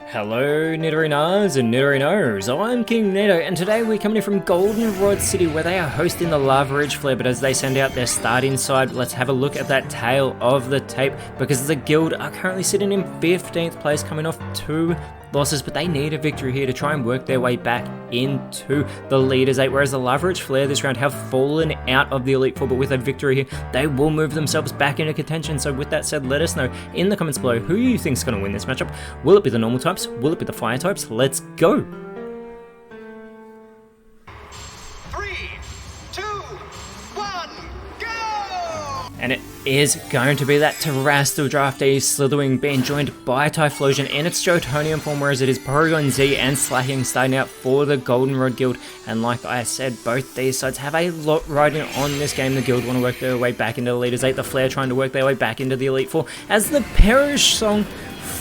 Hello Nidorinas and Nidorinos, I'm KingNido, and today we're coming in from Goldenrod City where they are hosting the Legendaries Flare, but as they send out their starting side, let's have a look at that tale of the tape, because the guild are currently sitting in 15th place coming off 2 losses, but they need a victory here to try and work their way back into the Leaders 8, whereas the Legendaries Flare this round have fallen out of the Elite 4, but with a victory here, they will move themselves back into contention. So with that said, let us know in the comments below who you think is going to win this matchup. Will it be the normal types? Will it be the fire types? Let's go! 3, 2, 1, go! And it is going to be that Terrestrial Draftee Slithering being joined by Typhlosion in its Jotonian form, whereas it is Porygon Z and Slacking starting out for the Goldenrod Guild. And like I said, both these sides have a lot riding on this game. The Guild want to work their way back into the Leaders 8, the Flare trying to work their way back into the Elite 4, as the Perish song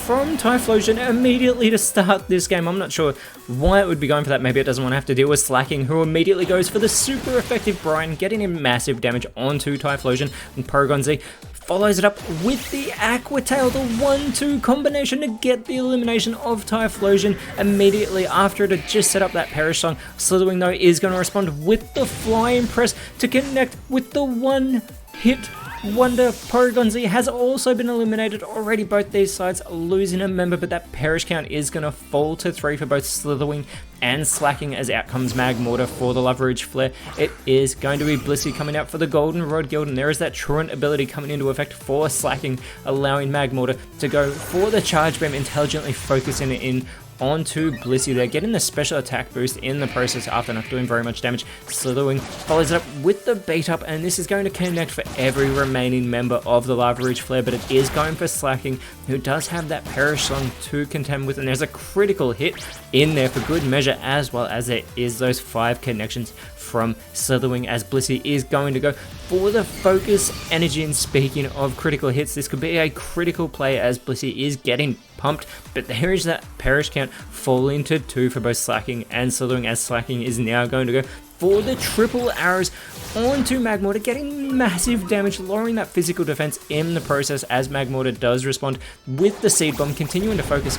from Typhlosion immediately to start this game. I'm not sure why it would be going for that. Maybe it doesn't want to have to deal with Slacking, who immediately goes for the super effective Brine, getting him massive damage onto Typhlosion, and Porygon Z follows it up with the Aqua Tail, the 1-2 combination to get the elimination of Typhlosion immediately after it had just set up that Perish song. Slithering though is going to respond with the Flying Press to connect with the one-hit wonder. Porygon Z has also been eliminated already, both these sides losing a member, but that Perish count is going to fall to 3 for both Slithering and Slacking, as out comes Magmortar for the Legendaries Flare. It is going to be Blissey coming out for the Goldenrod Guild, and there is that Truant ability coming into effect for Slacking, allowing Magmortar to go for the Charge Beam, intelligently focusing it in onto Blissey there, getting the special attack boost in the process after not doing very much damage. Slithering follows it up with the beat up, and this is going to connect for every remaining member of the Legendaries Flare, but it is going for Slacking, who does have that Perish song to contend with, and there's a critical hit in there for good measure, as well as there is those 5 connections from Slithering, as Blissey is going to go for the focus energy. And speaking of critical hits, this could be a critical play as Blissey is getting pumped, but there is that Perish count falling to 2 for both Slacking and Slithering, as Slacking is now going to go for the triple arrows onto Magmortar, getting massive damage, lowering that physical defense in the process, as Magmortar does respond with the Seed Bomb, continuing to focus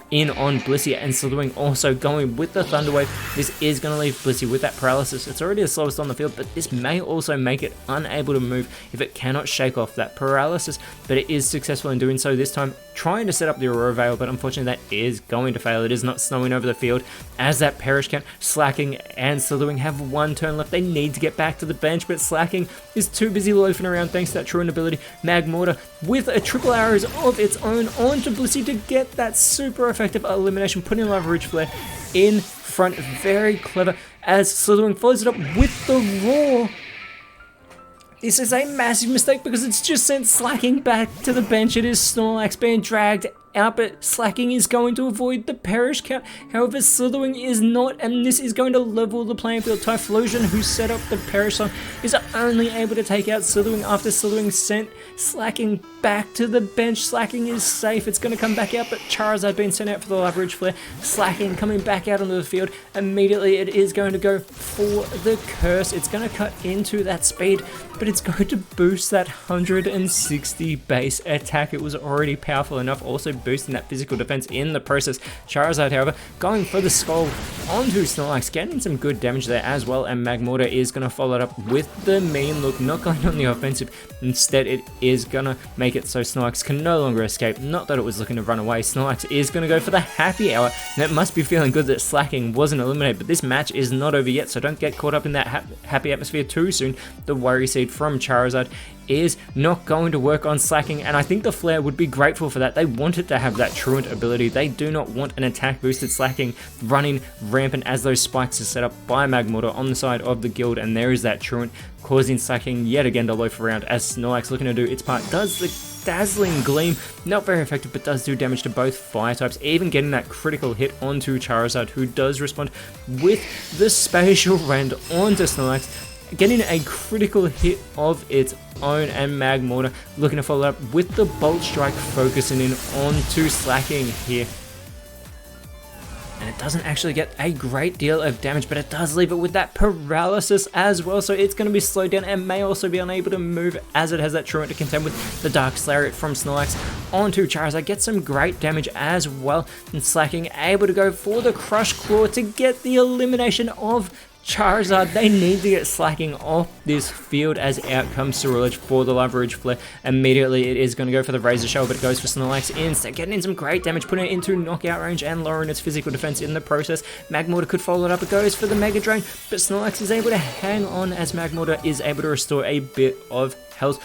in on Blissey, and Slithering also going with the Thunder Wave. This is going to leave Blissey with that paralysis. It's already the slowest on the field, but this may also make it unable to move if it cannot shake off that paralysis, but it is successful in doing so this time, trying to set up the Aurora Veil, but unfortunately that is going to fail. It is not snowing over the field, as that Perish count, Slacking and Slithering have 1 turn left. They need to get back to the bench, but Slacking is too busy loafing around thanks to that Truant ability. Magmortar with a triple arrows of its own onto Blissey to get that super effective elimination, putting Legendaries Flare in front. Very clever, as Slithering follows it up with the Roar. This is a massive mistake because it's just sent Slacking back to the bench. It is Snorlax being dragged out, but Slacking is going to avoid the Perish count. However, Slithering is not, and this is going to level the playing field. Typhlosion, who set up the Perish song, is only able to take out Slithering after Slithering sent Slacking back to the bench. Slacking is safe. It's going to come back out, but Charizard being sent out for the Legendaries Flare. Slacking coming back out onto the field. Immediately, it is going to go for the Curse. It's going to cut into that speed, but it's going to boost that 160 base attack. It was already powerful enough, also boosting that physical defense in the process. Charizard, however, going for the Skull onto Snorlax, getting some good damage there as well, and Magmortar is going to follow it up with the Mean Look, not going on the offensive. Instead, it is going to make it so Snorlax can no longer escape. Not that it was looking to run away. Snorlax is going to go for the Happy Hour, and it must be feeling good that Slacking wasn't eliminated, but this match is not over yet, so don't get caught up in that happy atmosphere too soon. The Worry Seed from Charizard is not going to work on Slacking, and I think the Flare would be grateful for that. They wanted to have that Truant ability. They do not want an attack boosted Slacking running rampant, as those spikes are set up by Magmortar on the side of the guild, and there is that Truant causing Slacking yet again to loaf around, as Snorlax looking to do its part. Does the Dazzling Gleam, not very effective, but does do damage to both fire types, even getting that critical hit onto Charizard, who does respond with the Spatial Rend onto Snorlax, getting a critical hit of its own, and Magmortar looking to follow up with the Bolt Strike, focusing in onto Slacking here. and it doesn't actually get a great deal of damage, but it does leave it with that paralysis as well, so it's going to be slowed down and may also be unable to move as it has that Truant to contend with. The Dark Slayer from Snorlax onto Charizard gets some great damage as well, and Slacking able to go for the Crush Claw to get the elimination of Charizard. They need to get Slacking off this field as out comes Ceruledge for the Lava Ridge Flare. Immediately it is going to go for the Razor Shell, but it goes for Snorlax instead, getting in some great damage, putting it into knockout range and lowering its physical defense in the process. Magmortar could follow it up, it goes for the Mega Drain, but Snorlax is able to hang on as Magmortar is able to restore a bit of health.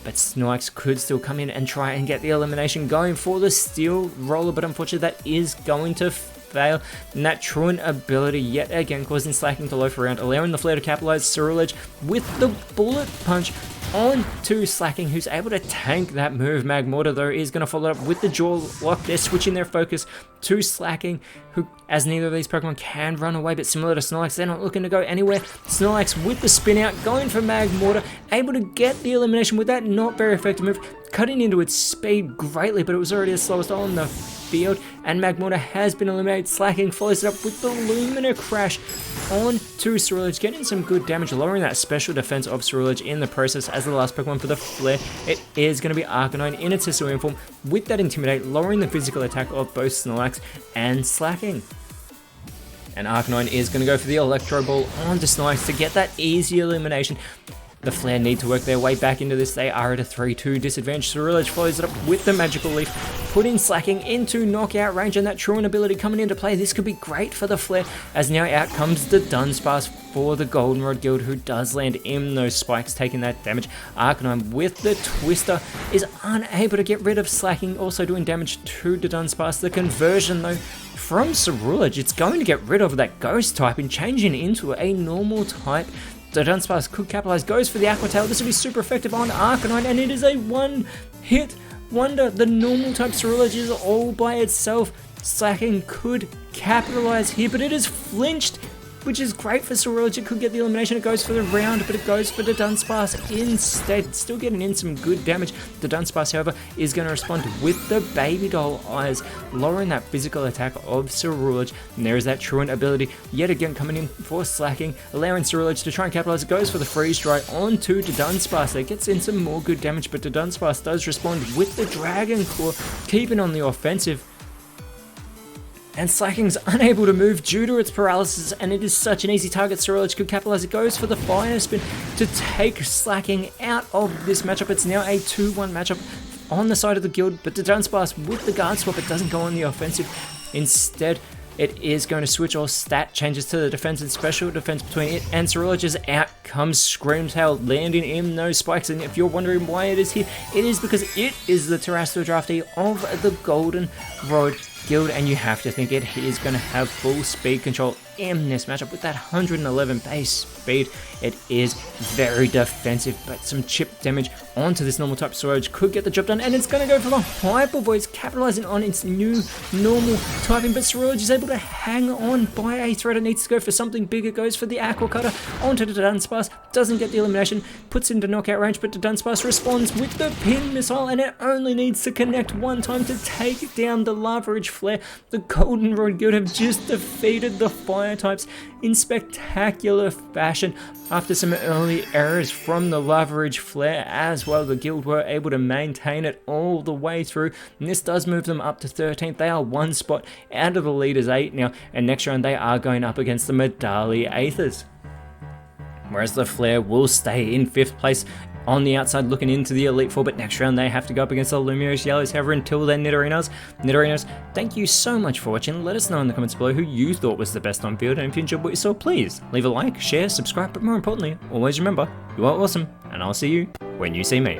But Snorlax could still come in and try and get the elimination, going for the Steel Roller, but unfortunately that is going to fail. And that Truant ability yet again causing Slacking to loaf around, allowing the Flare to capitalize. Ceruledge with the Bullet Punch on to Slacking, who's able to tank that move. Magmortar though is going to follow up with the Jaw Lock. They're switching their focus to Slacking, who, as neither of these Pokemon can run away, but similar to Snorlax, they're not looking to go anywhere. Snorlax with the spin out, going for Magmortar, able to get the elimination with that not very effective move, cutting into its speed greatly, but it was already the slowest on the field, and Magmortar has been eliminated. Slacking follows it up with the Lumina Crash on to Ceruledge, getting some good damage, lowering that special defense of Ceruledge in the process. As the last Pokemon for the Flare, it is going to be Arcanine in its Hisuian form with that Intimidate, lowering the physical attack of both Snorlax and Slacking. And Arcanine is going to go for the Electro Ball onto Snorlax to get that easy elimination. The Flare need to work their way back into this. They are at a 3-2 disadvantage. Ceruledge follows it up with the Magical Leaf, putting Slacking into knockout range, and that Truant ability coming into play. This could be great for the Flare, as now out comes the Dunsparce for the Goldenrod Guild, who does land in those spikes, taking that damage. Arcanine with the Twister is unable to get rid of Slacking, also doing damage to the Dunsparce. The conversion though from Ceruledge, it's going to get rid of that Ghost type and changing into a normal type. The Dunsparce could capitalize, goes for the Aqua Tail. This will be super effective on Arcanine, and it is a one-hit wonder. The normal type Ceruledge is all by itself. Slacking could capitalize here, but it is flinched, which is great for Ceruledge. It could get the elimination. It goes for the round, but it goes for the Dunsparce instead. Still getting in some good damage. The Dunsparce, however, is going to respond with the Baby Doll Eyes, lowering that physical attack of Ceruledge. And there is that Truant ability yet again coming in for Slacking, allowing Ceruledge to try and capitalize. It goes for the Freeze Dry onto the Dunsparce. It gets in some more good damage, but the Dunsparce does respond with the Dragon Claw, keeping on the offensive. And Slacking's unable to move due to its paralysis, and it is such an easy target. Ceruledge could capitalize. It goes for the Fire Spin to take Slacking out of this matchup. It's now a 2-1 matchup on the side of the guild, but the Dunsparce with the Guard Swap, it doesn't go on the offensive. Instead, it is going to switch all stat changes to the defense and special defense between it and Ceruledge. As out comes Screamtail, landing in those spikes. And if you're wondering why it is here, it is because it is the Terrestrial Draftee of the Goldenrod Guild, and you have to think it is going to have full speed control in this matchup with that 111 base speed. It is very defensive, but some chip damage onto this normal type Ceruledge could get the job done, and it's going to go for the Hyper Voice, capitalizing on its new normal typing, but Ceruledge is able to hang on by a thread. It needs to go for something bigger. Goes for the Aqua Cutter onto the Dunsparce, doesn't get the elimination, puts into knockout range, but the Dunsparce responds with the Pin Missile, and it only needs to connect one time to take down the Lava Ridge Flare. The Goldenrod Guild have just defeated the Fire types in spectacular fashion. After some early errors from the Lava Ridge Flare as well, the guild were able to maintain it all the way through, and this does move them up to 13th. They are one spot out of the leaders 8 now, and next round they are going up against the Medali Aethers. Whereas the Flare will stay in 5th place on the outside looking into the Elite Four, but next round they have to go up against the Lumiose Yellows. However, until then, Nidorinos, thank you so much for watching. Let us know in the comments below who you thought was the best on field, and if you enjoyed what you saw, please leave a like, share, subscribe, but more importantly, always remember, you are awesome, and I'll see you when you see me.